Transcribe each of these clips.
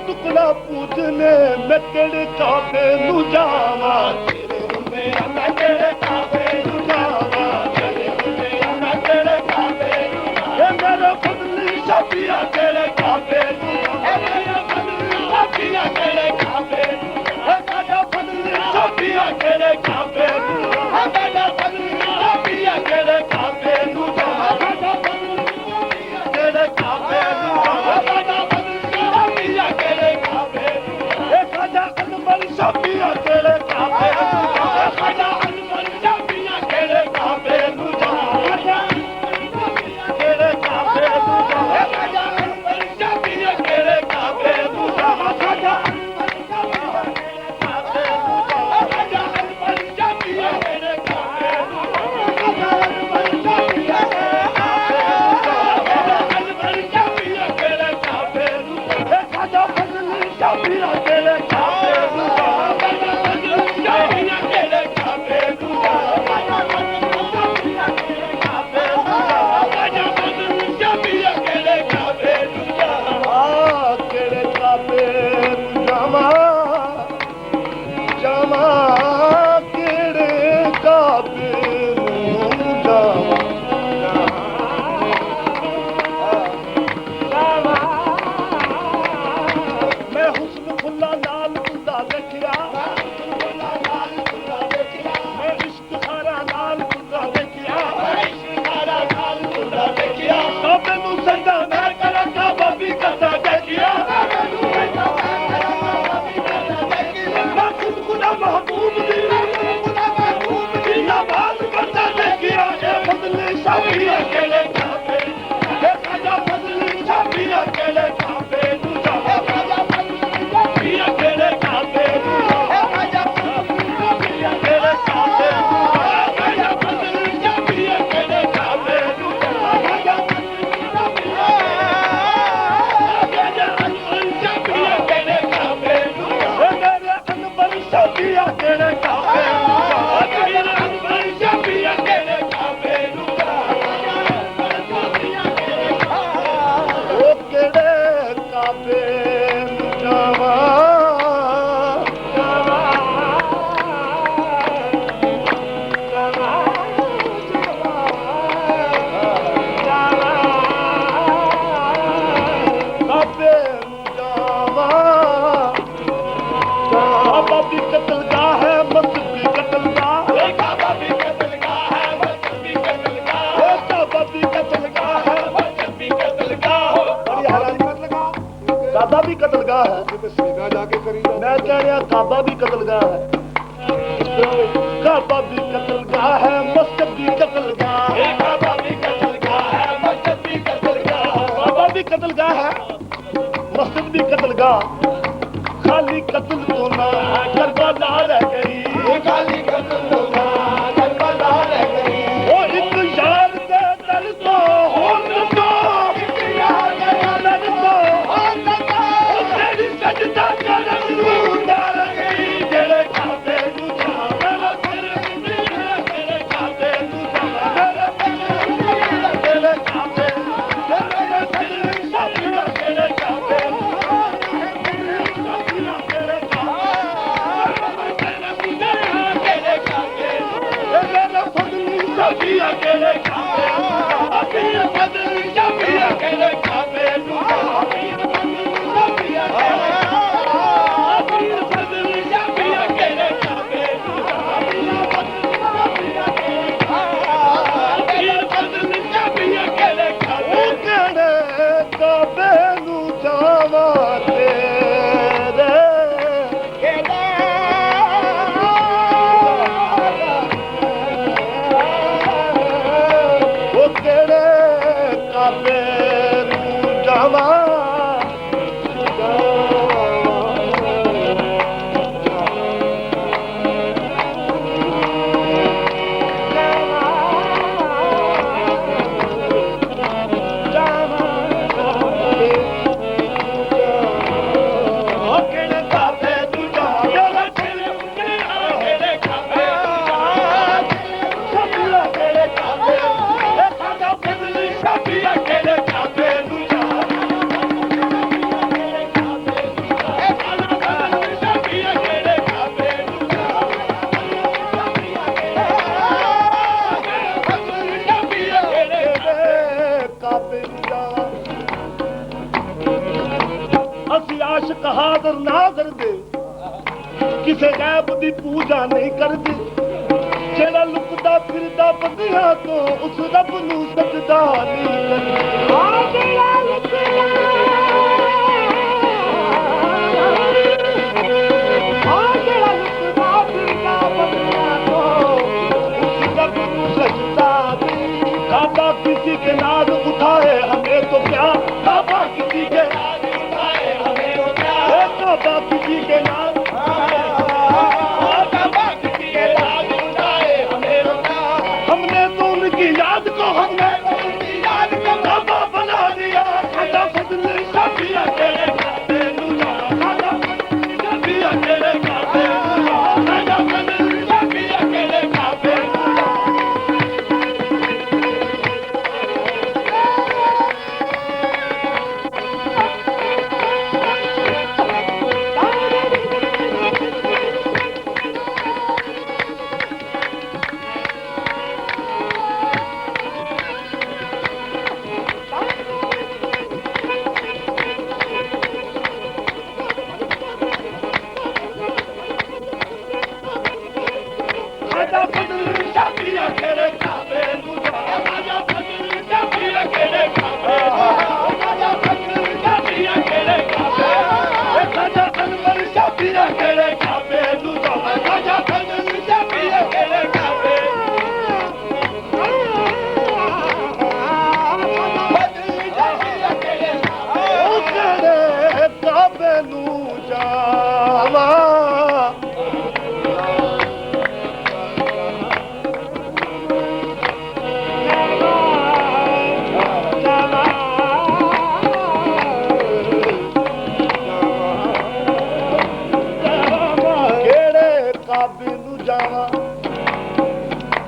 टुकड़ा पूजने मैं तेरे काबे नू जावा तेरे हुंदे मैं तेरे काबे नू जावा तेरे हुंदे मैं तेरे काबे नू जावा मेरा फजली शफिया तेरे काबे नू मेरा फजली शफिया तेरे काबे नू मेरा फजली शफिया तेरे काबे नू मेरा फजली शफिया तेरे काबे नू जावा मेरा फजली तेरे काबे नू शफिया तेरे काबे खाजा अनवर शफिया तेरे काबे नू जावा तेरे काबे नू जावा खाजा अनवर शफिया तेरे काबे नू जावा खाजा खाजा अनवर शफिया तेरे काबे नू खाजा अनवर शफिया तेरे काबे नू खाजा फजली शफिया तेरे काबे नू काबा भी कत्लगाह है मैं कह रहा काबा भी कत्लगाह है काबा भी कत्लगाह है मस्जिद भी कत्लगाह है काबा भी कत्लगाह है मस्जिद भी कत्लगाह काबा भी कत्लगाह है मस्जिद भी कत्लगाह खाली कत्ल तो ना करबला रह गई खाली कत्ल तो ना करबला रह गई वो एक यार दे दिल तो होन दो एक यार दे दिल तो होन दो तेरी सजदा करन नू डर गई जेड़े काबे नू जावे तेरे काबे नू जावे तेरे काबे तेरे काबे शफिया तेरे काबे अकीर फजली शफिया तेरे काबे अकीर फजली शफिया तेरे काबे अकीर फजली शफिया तेरे काबे केड़े काबे नू जावा तेरे गुजरदे किसे गैब दी पूजा नहीं करदे जेड़ा लुकदा फिरदा बंदियां तो उस रब नू सजदा नहीं करदे काबा किसी के नाज उठाए हमें तो क्या काबा किसी के नाज उठाए हमें तो क्या काबा किसी के नाज काबा किसी के नाज उठाए हमें तो क्या हमने तो उनकी याद को हमने तो उनकी याद को काबा बना दिया खाजा फजल शाफिया तेरे काबे नूरा खाजा फजल शाफिया तेरे काबे नूरा खाजा फजल शाफिया तेरे काबे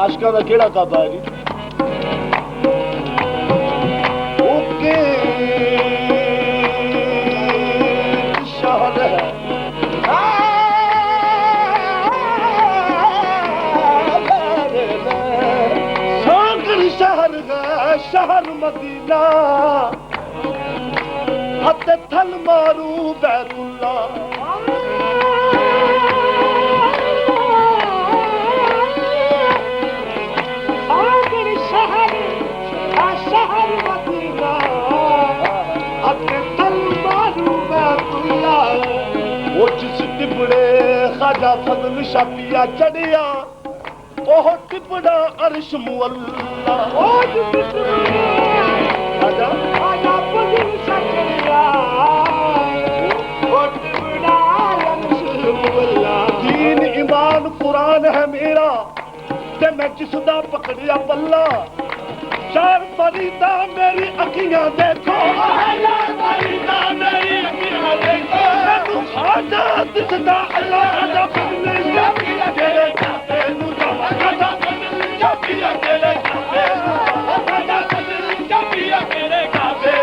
आशका का केड़ा काबा है जी ओके शहर है सागर शहर है शहर मदीना हथ थल मारू बैतुल्ला खाजा फजल शाफिया चढ़िया ओह टिपड़ा अर्श मुअल्ला खाजा फजल चढ़िया ओह टिपड़ा अर्श मुअल्ला दीन ईमान कुरान है मेरा ते मैं जिसदा पकड़िया पल्ला चार फरीदा मेरी अखियां देखो चार फरीदा मेरी अखियां देखो खाजा दिसदा अल्लाह दा फजल शाफिया तेरे काबे नूरा खाजा फजल शाफिया तेरे काबे खाजा फजल शाफिया तेरे काबे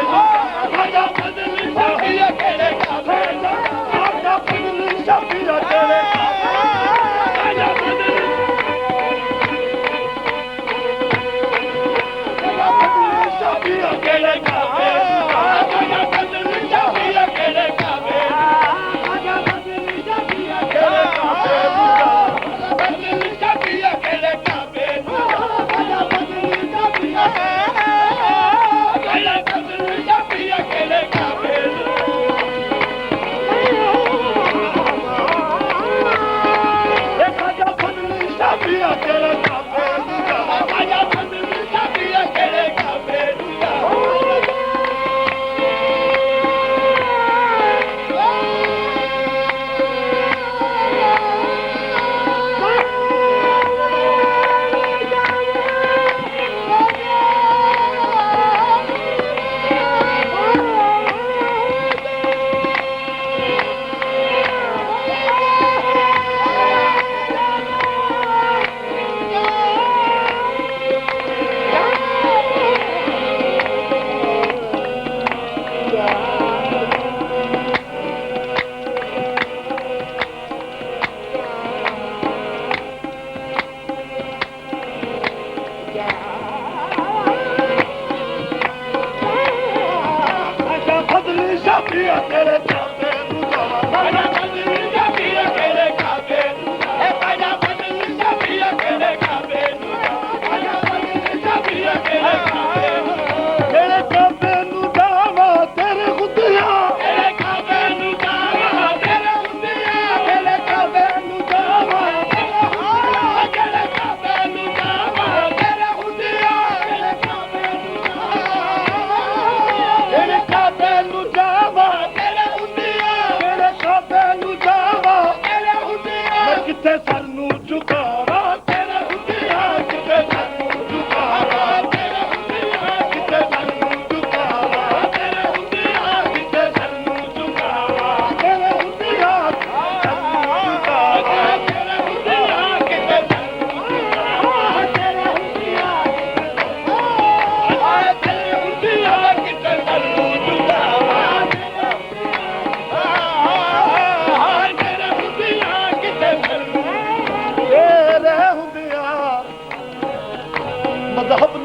खाजा फजल शाफिया तेरे काबे खाजा फजल शाफिया तेरे काबे खाजा फजल शाफिया तेरे काबे खाजा फजल शाफिया तेरे काबे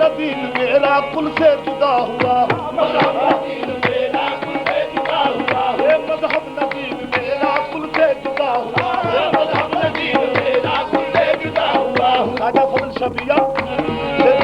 नदीन मेरा कुल से जुदा हुआ, मजहब नदीन मेरा कुल से जुदा हुआ, मजहब नदीन मेरा कुल से जुदा हुआ, मजहब नदीन मेरा कुल से जुदा हुआ। ख्वाजा फजल शबिया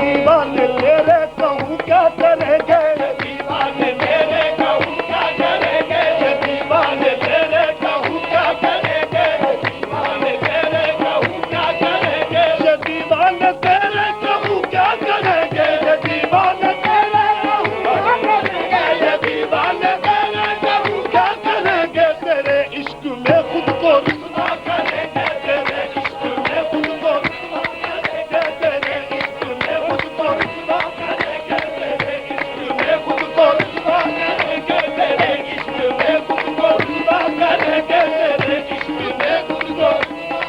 दीवाने तेरे कहूँ क्या करेंगे, दीवाने तेरे कहूँ क्या करेंगे, दीवाने तेरे कहूँ क्या करेंगे, दीवाने तेरे कहूँ क्या करेंगे, दीवाने तेरे कहूँ क्या करेंगे, दीवाने तेरे कहूँ क्या करेंगे, दीवाने तेरे कहूँ क्या करेंगे, तेरे इश्क में खुद को रुसवा करेंगे, तेरे इश्क में खुद को रुसवा करेंगे, तेरे इश्क में खुद को रुसवा करेंगे, तेरे इश्क में खुद को रुसवा करेंगे, तेरे इश्क में खुद को रुसवा करेंगे, तेरे इश्क में खुद को रुसवा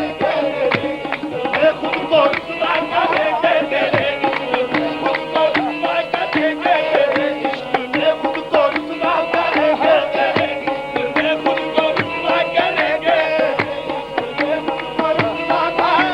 करेंगे, तेरे खुद को रुसवा करेंगे, तेरे इश्क में खुद को रुसवा करेंगे, तेरे इश्क में खुद को रुसवा करेंगे, तेरे इश्क में खुद को रुसवा करेंगे, तेरे खुद को रुसवा करेंगे,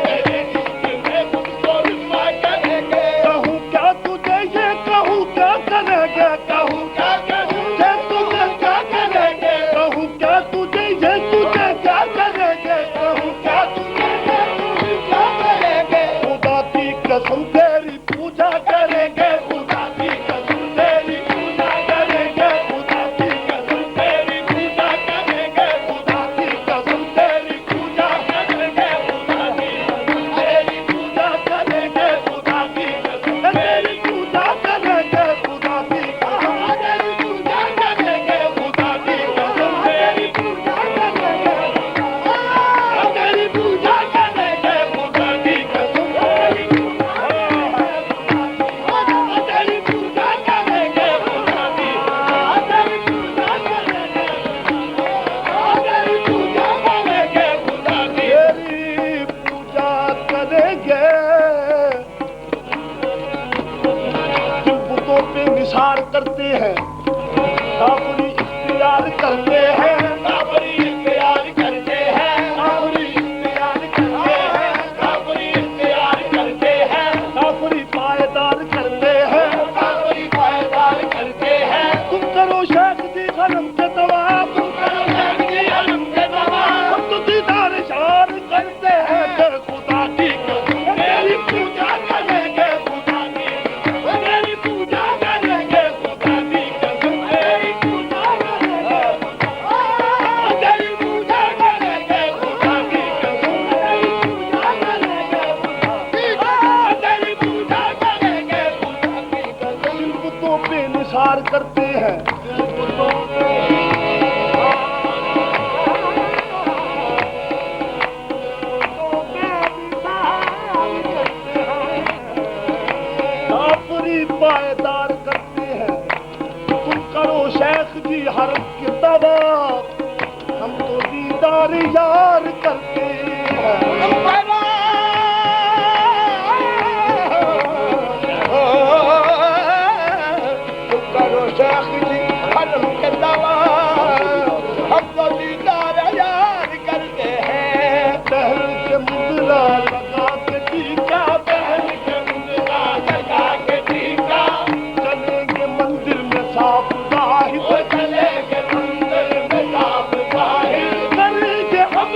तेरे इश्क में खुद को रुसवा करेंगे। कहूँ क्या तुझे ये कहूँ क्या करेंगे, कहूँ क्या करेंगे तुझे क्या करेंगे, कहूँ क्या तुझे ये तुझे क्या करेंगे, कहूँ क्या तुझे ये तुझे क्या करेंगे। खुदा की कसम तेरी पूजा करेंगे, खुदा की कसम तेरी पूजा करेंगे, खुदा की कसम तेरी पूजा करेंगे, खुदा की कसम तेरी पूजा करेंगे, खुदा की कसम तेरी पूजा करेंगे, खुदा की कसम तेरी पूजा करेंगे, खुदा की कसम तेरी पूजा करेंगे, खुदा की कसम तेरी पूजा करेंगे, तेरी पूजा करेंगे, खुदा की कसम तेरी पूजा तेरी पूजा करेंगे, खुदा की तेरी पूजा करेंगे, तेरी पूजा करेंगे, खुदा की तेरी पूजा करेंगे। जो बुतों पे निसार करते हैं, काफरी इख्तियार करते हैं, काफरी इख्तियार करते हैं, काफरी इख्तियार करते हैं, काफरी इख्तियार करते हैं, काफरी पायदार करते हैं, काफरी पायदार करते हैं। तुम करो शेख दी हरम के दवा, तुम करो शेख दी हरम के दवा, हम तो दीदार शार करते हैं, खुदा की कसम तेरी पूजा करेंगे, खुदा की तेरी पूजा करेंगे, खुदा की कसम तेरी पूजा करेंगे, तेरी पूजा करेंगे, खुदा की कसम तेरी पूजा करेंगे, तेरी पूजा करेंगे, खुदा की कसम। बुतों पे निसार करते हैं, काफरी पायदार करते हैं। तुम करो शेख जी हरम की दवा, हम तो दीदार यार करते हैं। तुम करो शेख जी हरम की दवा, हम तो दीदार यार करते हैं। बहन के मुंदला लगा के टीका, बहन के मुंदला लगा के टीका, चलेंगे मंदिर में साफ जाहिर, चलेंगे मंदिर में साफ जाहिर, करेंगे हम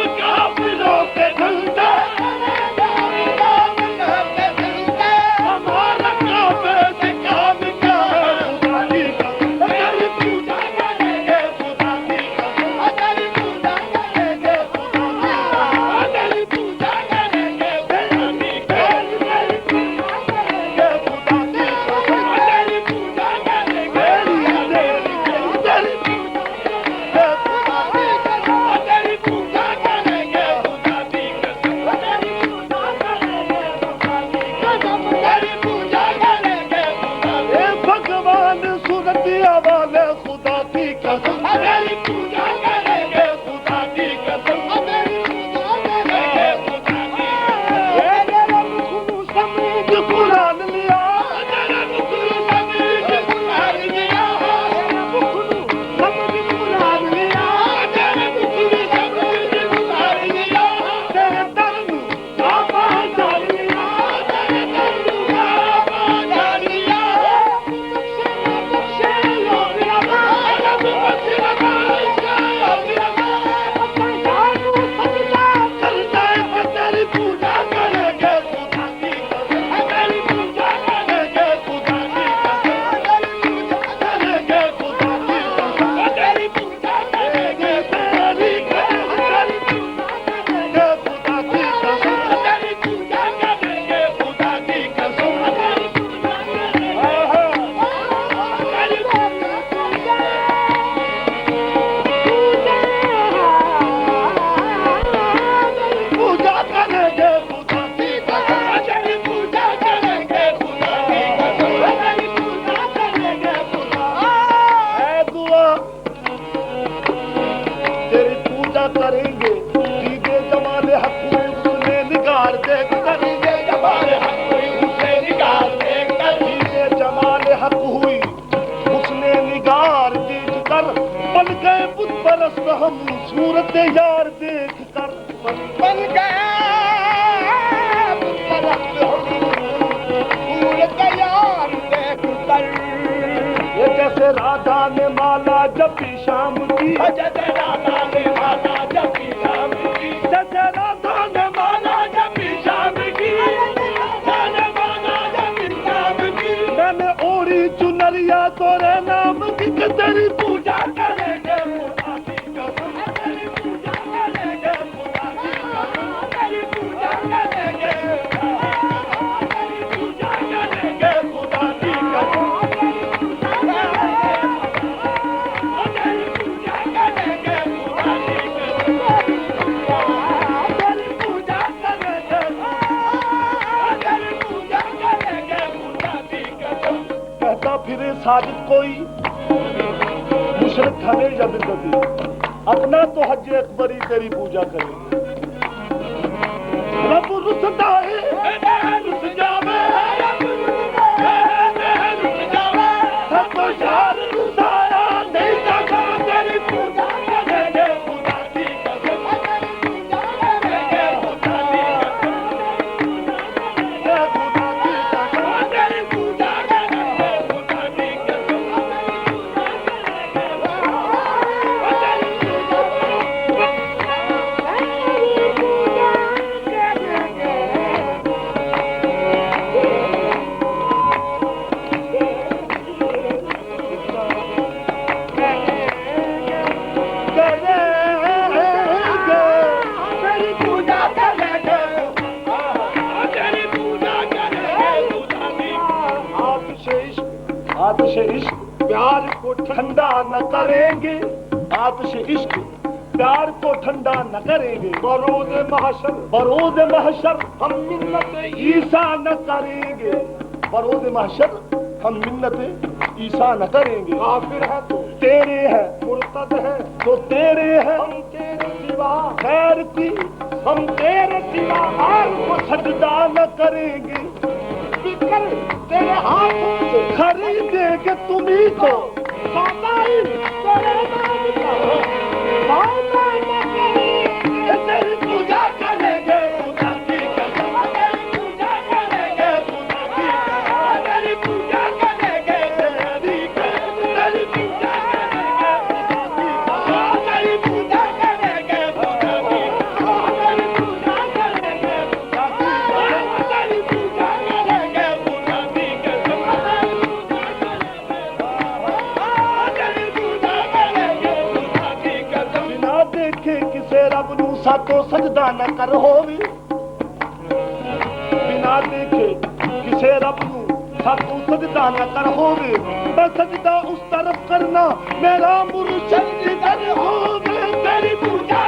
देख कर, ये जमाल हक हुई हुस्ने निगार देख कर, ये जमाल हक हुई हुस्ने निगार देख कर, बन गए बुत परस्त हम सूरत यार देख कर, बन गए बुत परस्त हम सूरत यार देख कर। ये जैसे राधा ने माला जपी शाम की, जैसे राधा ने माला जपी शाम की, जैसे राधा ने माला जपी शाम की, माला जपी शाम की, मैंने ओढ़ी चुनरिया तोरे नाम की, तेरी पूजा करेंगे खुदा की कसम, तेरी पूजा करेंगे खुदा की कसम, तेरी पूजा करेंगे, तेरी पूजा करेंगे खुदा की कसम। फिर साजिद कोई मुशरक खाने जब कभी अपना तो हज अकबरी तेरी पूजा करे, रब रुसदा है रुस जावे, रुस जावे सब शार रुसाया नहीं जाता, तेरी पूजा करेंगे खुदा की कसम, पूजा करेंगे खुदा की कसम, तेरी पूजा करेंगे खुदा की कसम। आतिश इश्क प्यार को ठंडा न करेंगे, आतिश इश्क प्यार को ठंडा न करेंगे, बरोद महशर हम मिन्नत ईसा न करेंगे, बरोद महशर हम मिन्नत ईसा न करेंगे। काफिर है तो तेरे है, मुर्तद है तो तेरे है, हम तेरे सिवा खैर की, हम तेरे सिवा और को सजदा न करेंगे, तेरे हाथों से खरीदेंगे तुम्ही को, तेरी पूजा करेंगे खुदा की कसम, तेरी पूजा करेंगे खुदा की कसम, तेरी पूजा करेंगे, तेरी पूजा करेंगे खुदा की कसम, तेरी पूजा करेंगे खुदा की कसम, तेरी पूजा करेंगे खुदा की कसम, तेरी पूजा करेंगे खुदा की कसम, तेरी पूजा करेंगे खुदा की कसम। बिना देखे किसे रब नू सातो सजदा न कर होवे, बिना देखे किसे रब नू सातो सजदा न कर होवे, बस सजदा उस तरफ करना मेरा मुर्शिद जिधर होवे, तेरी पूजा